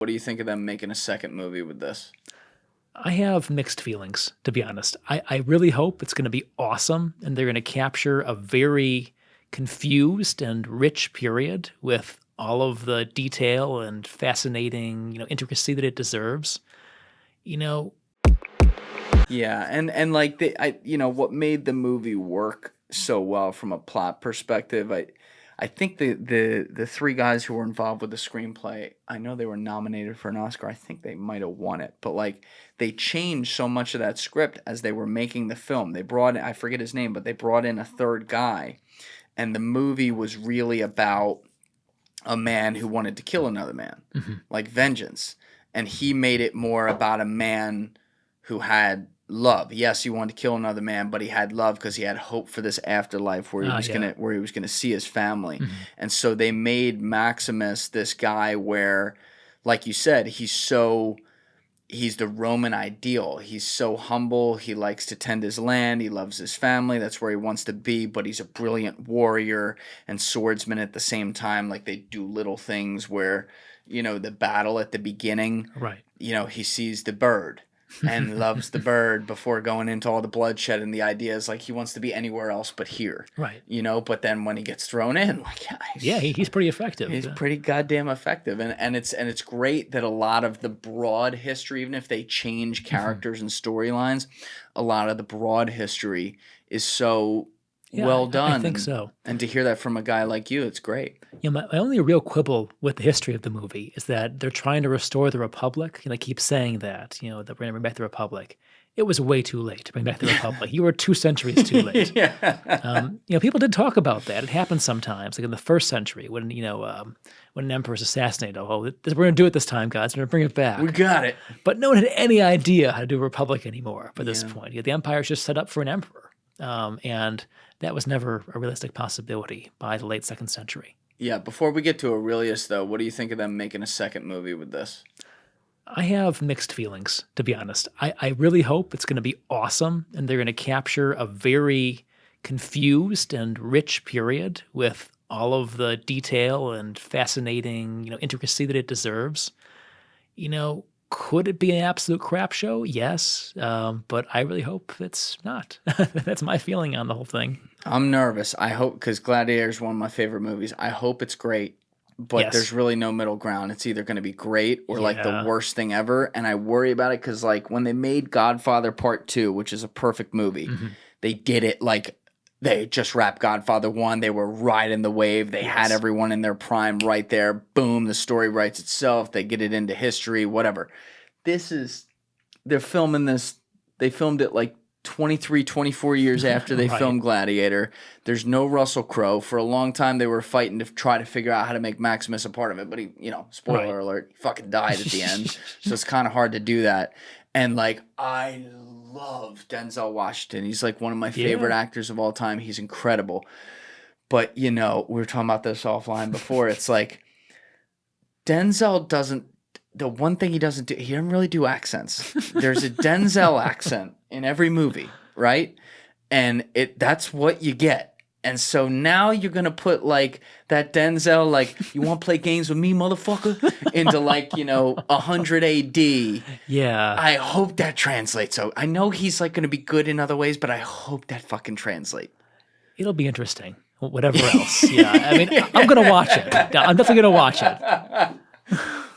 What do you think of them making a second movie with this? I have mixed feelings, to be honest. I really hope it's going to be awesome and they're going to capture a very confused and rich period with all of the detail and fascinating, intricacy that it deserves. You know, Yeah, and like what made the movie work so well from a plot perspective, I think the three guys who were involved with the screenplay, I know they were nominated for an Oscar. I think they might have won it, but like they changed so much of that script as they were making the film. They brought in, I forget his name, but they brought in a third guy, and the movie was really about a man who wanted to kill another man, like vengeance, and he made it more about a man who had love. Yes, he wanted to kill another man, but he had love because he had hope for this afterlife where he was gonna see his family. And so they made Maximus this guy where, like you said, he's the Roman ideal. He's so humble. He likes to tend his land. He loves his family. That's where he wants to be. But he's a brilliant warrior and swordsman at the same time. Like they do little things where, the battle at the beginning, right. He sees the bird and loves the bird before going into all the bloodshed. And the idea is like he wants to be anywhere else but here. Right. But then when he gets thrown in, like, he's pretty effective. He's pretty goddamn effective. And it's great that a lot of the broad history, even if they change characters and storylines, a lot of the broad history is so well done. I think so. And to hear that from a guy like you, it's great. My only real quibble with the history of the movie is that they're trying to restore the Republic. They keep saying that, that we're going to bring back the Republic. It was way too late to bring back the Republic. You were 2 centuries too late. People did talk about that. It happens sometimes, like in the 1st century when, when an emperor is assassinated. Oh, we're going to do it this time, guys. We're going to bring it back. We got it. But no one had any idea how to do a Republic anymore by this point. The empire's just set up for an emperor. And that was never a realistic possibility by the late 2nd century. Yeah, before we get to Aurelius, though, what do you think of them making a second movie with this? I have mixed feelings, to be honest. I really hope it's going to be awesome and they're going to capture a very confused and rich period with all of the detail and fascinating, intricacy that it deserves. Could it be an absolute crap show? Yes, but I really hope it's not. That's my feeling on the whole thing. I'm nervous. I hope, because Gladiator is one of my favorite movies. I hope it's great, but there's really no middle ground. It's either going to be great or like the worst thing ever, and I worry about it because like when they made Godfather Part 2, which is a perfect movie, they did it like they just wrapped Godfather 1. They were riding the wave. They had everyone in their prime right there. Boom, the story writes itself. They get it into history, whatever. They're filming this. They filmed it like 23, 24 years after they filmed Gladiator. There's no Russell Crowe. For a long time, they were fighting to try to figure out how to make Maximus a part of it. But he, spoiler alert, he fucking died at the end. So it's kind of hard to do that. And like, I love Denzel Washington. He's like one of my favorite actors of all time. He's incredible. But, we were talking about this offline before. It's like Denzel doesn't, the one thing he doesn't do, he doesn't really do accents. There's a Denzel accent in every movie, right? And that's what you get. And so now you're going to put like that Denzel, like, you want to play games with me, motherfucker? Into like, 100 AD. Yeah. I hope that translates. So I know he's like going to be good in other ways, but I hope that fucking translates. It'll be interesting. Whatever else. Yeah. I mean, I'm going to watch it. I'm definitely going to watch it.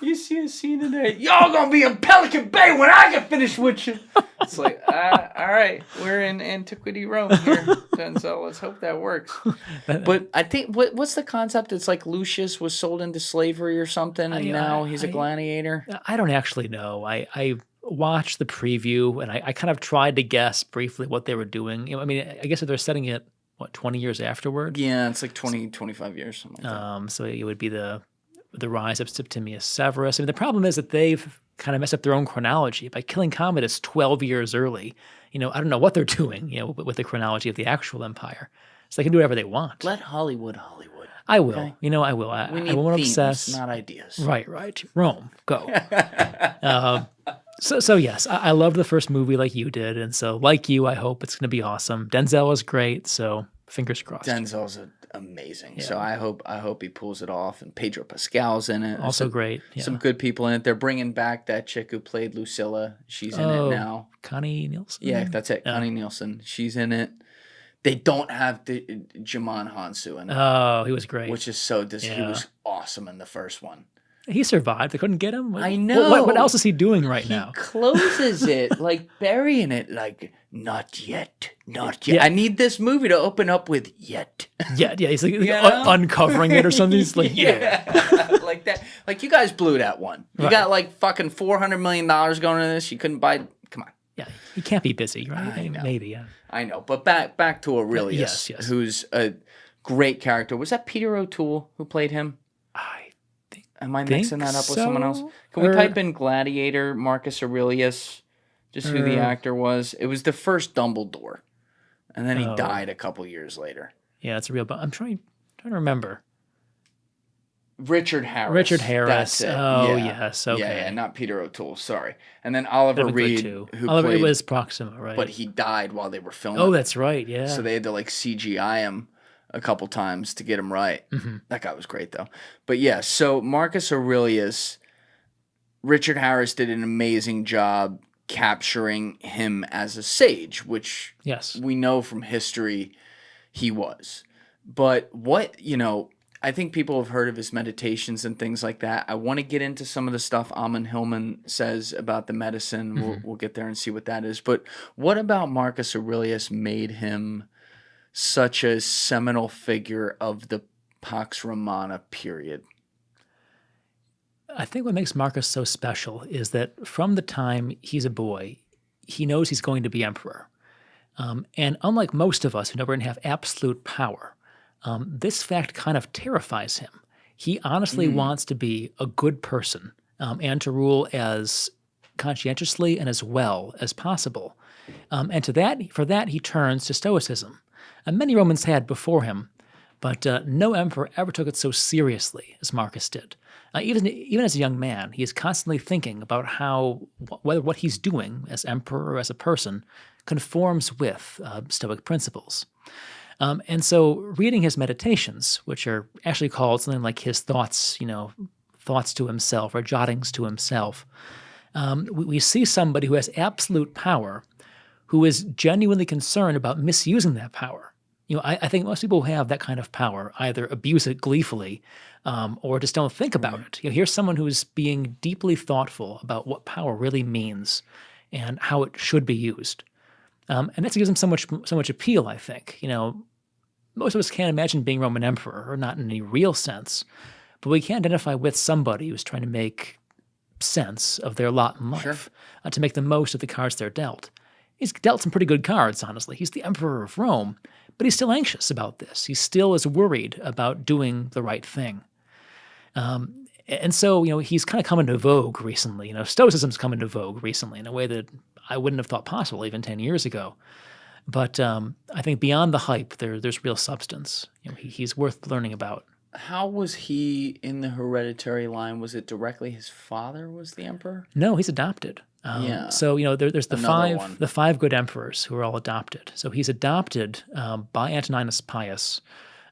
You see a scene in there, y'all gonna be in Pelican Bay when I get finished with you. It's like, all right, we're in antiquity Rome here, Denzel. Let's hope that works. But I think, what's the concept? It's like Lucius was sold into slavery or something, and now he's a gladiator? I don't actually know. I watched the preview, and I kind of tried to guess briefly what they were doing. I mean, I guess if they're setting it, 20 years afterward? Yeah, it's like 20, 25 years, something like that. So it would be the rise of Septimius Severus. I mean, the problem is that they've kind of messed up their own chronology. By killing Commodus 12 years early, I don't know what they're doing, with the chronology of the actual empire. So they can do whatever they want. Let Hollywood. I will. Okay? I will. I won't themes, obsess. Not ideas. Right. Rome, go. So yes, I loved the first movie like you did. And so like you, I hope it's going to be awesome. Denzel is great, so fingers crossed. Denzel's amazing. Yeah. So I hope he pulls it off. And Pedro Pascal's in it. Also great. Yeah. Some good people in it. They're bringing back that chick who played Lucilla. She's in it now. Connie Nielsen? Yeah, that's it. Connie Nielsen. She's in it. They don't have Djimon Hounsou in it. Oh, he was great. Which is so... He was awesome in the first one. He survived. They couldn't get him. I know. What else is he doing right now? He closes it, like burying it, like, not yet, not yet. Yeah. I need this movie to open up with yet. Yeah. He's like uncovering it or something. He's like, like that. Like, you guys blew that one. You got like fucking $400 million going into this. You couldn't buy... Come on. Yeah, he can't be busy, right? I know. Maybe, yeah. I know. But back to Aurelius, yes. Who's a great character. Was that Peter O'Toole who played him? Am I mixing that up with someone else? Can we type in Gladiator, Marcus Aurelius, just who the actor was? It was the first Dumbledore, and then he died a couple years later. Yeah, it's a real. I'm trying to remember. Richard Harris. That's it. Oh, yes. Okay. Yeah, not Peter O'Toole. Sorry. And then Oliver Reed, who played... It was Proxima, right? But he died while they were filming. Oh, that's right, yeah. So they had to, like, CGI him a couple times to get him right. Mm-hmm. That guy was great, though. But, yeah, so Marcus Aurelius, Richard Harris did an amazing job capturing him as a sage, which we know from history he was. But I think people have heard of his meditations and things like that. I want to get into some of the stuff Amon Hillman says about the medicine. Mm-hmm. We'll get there and see what that is. But what about Marcus Aurelius made him such a seminal figure of the Pax Romana period? I think what makes Marcus so special is that from the time he's a boy, he knows he's going to be emperor. And unlike most of us who know we're going to have absolute power, this fact kind of terrifies him. He honestly wants to be a good person and to rule as conscientiously and as well as possible. And for that, he turns to Stoicism. And many Romans had before him, but no emperor ever took it so seriously as Marcus did. Even as a young man, he is constantly thinking about whether what he's doing as emperor or as a person conforms with Stoic principles. And so reading his meditations, which are actually called something like his thoughts to himself or jottings to himself, we see somebody who has absolute power who is genuinely concerned about misusing that power. I think most people who have that kind of power either abuse it gleefully or just don't think about it. Here's someone who's being deeply thoughtful about what power really means and how it should be used. And that gives him so much appeal, I think. Most of us can't imagine being Roman emperor, or not in any real sense, but we can identify with somebody who's trying to make sense of their lot in life, to make the most of the cards they're dealt. He's dealt some pretty good cards, honestly. He's the emperor of Rome, but he's still anxious about this. He still is worried about doing the right thing. And so, he's kind of come into vogue recently. Stoicism's come into vogue recently in a way that I wouldn't have thought possible even 10 years ago. But I think beyond the hype, there's real substance. He's worth learning about. How was he in the hereditary line? Was it directly his father was the emperor? No, he's adopted. So there's the five good emperors who are all adopted. So he's adopted by Antoninus Pius,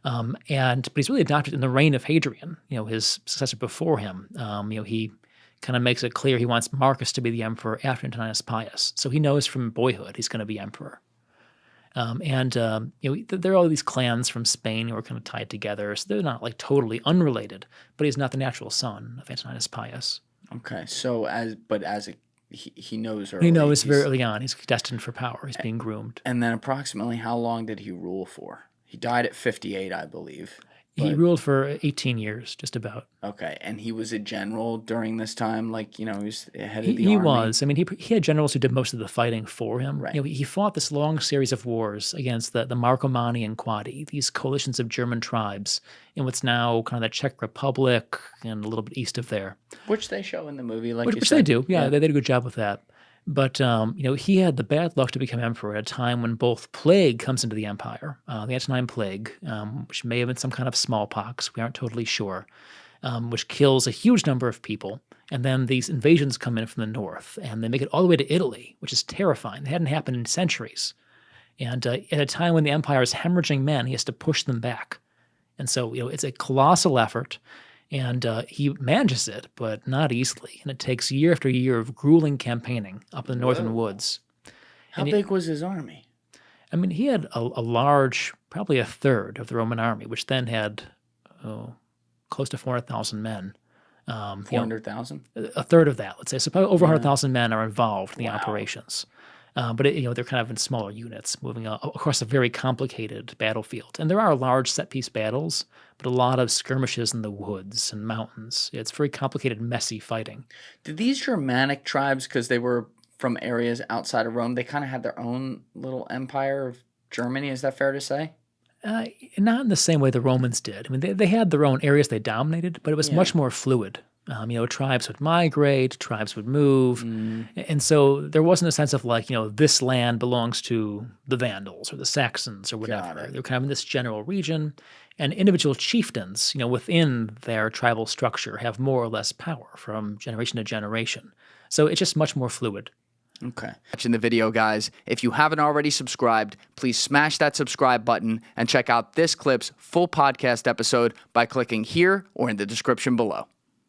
but he's really adopted in the reign of Hadrian. His successor before him. He kind of makes it clear he wants Marcus to be the emperor after Antoninus Pius. So he knows from boyhood he's going to be emperor. There are all these clans from Spain who are kind of tied together, so they're not like totally unrelated. But he's not the natural son of Antoninus Pius. Okay, so he knows early. He knows very early on he's destined for power. He's being groomed. And then approximately how long did he rule for? He died at 58, I believe. He ruled for 18 years, just about. Okay, and he was a general during this time, he was head of the army? He was. I mean, he had generals who did most of the fighting for him. Right. He fought this long series of wars against the Marcomanni and Quadi, these coalitions of German tribes in what's now kind of the Czech Republic and a little bit east of there. Which they show in the movie, which they do. Yeah, they did a good job with that. But, he had the bad luck to become emperor at a time when both plague comes into the empire, the Antonine Plague, which may have been some kind of smallpox, we aren't totally sure, which kills a huge number of people. And then these invasions come in from the north, and they make it all the way to Italy, which is terrifying. It hadn't happened in centuries. And at a time when the empire is hemorrhaging men, he has to push them back. And so, it's a colossal effort, and he manages it, but not easily. And it takes year after year of grueling campaigning up in the northern woods. How big was his army? I mean, he had a large, probably a third of the Roman army, which then had close to 400,000 men. 400,000? A third of that, let's say. So probably over 100,000 men are involved in the operations. But they're kind of in smaller units moving across a very complicated battlefield. And there are large set-piece battles, but a lot of skirmishes in the woods and mountains. It's very complicated, messy fighting. Did these Germanic tribes, because they were from areas outside of Rome, they kind of had their own little empire of Germany? Is that fair to say? Not in the same way the Romans did. I mean, they had their own areas they dominated, but it was much more fluid. Tribes would migrate, tribes would move. And so there wasn't a sense of this land belongs to the Vandals or the Saxons or whatever. They're kind of in this general region, and individual chieftains, within their tribal structure have more or less power from generation to generation. So it's just much more fluid. Okay. Watching the video, guys. If you haven't already subscribed, please smash that subscribe button and check out this clip's full podcast episode by clicking here or in the description below.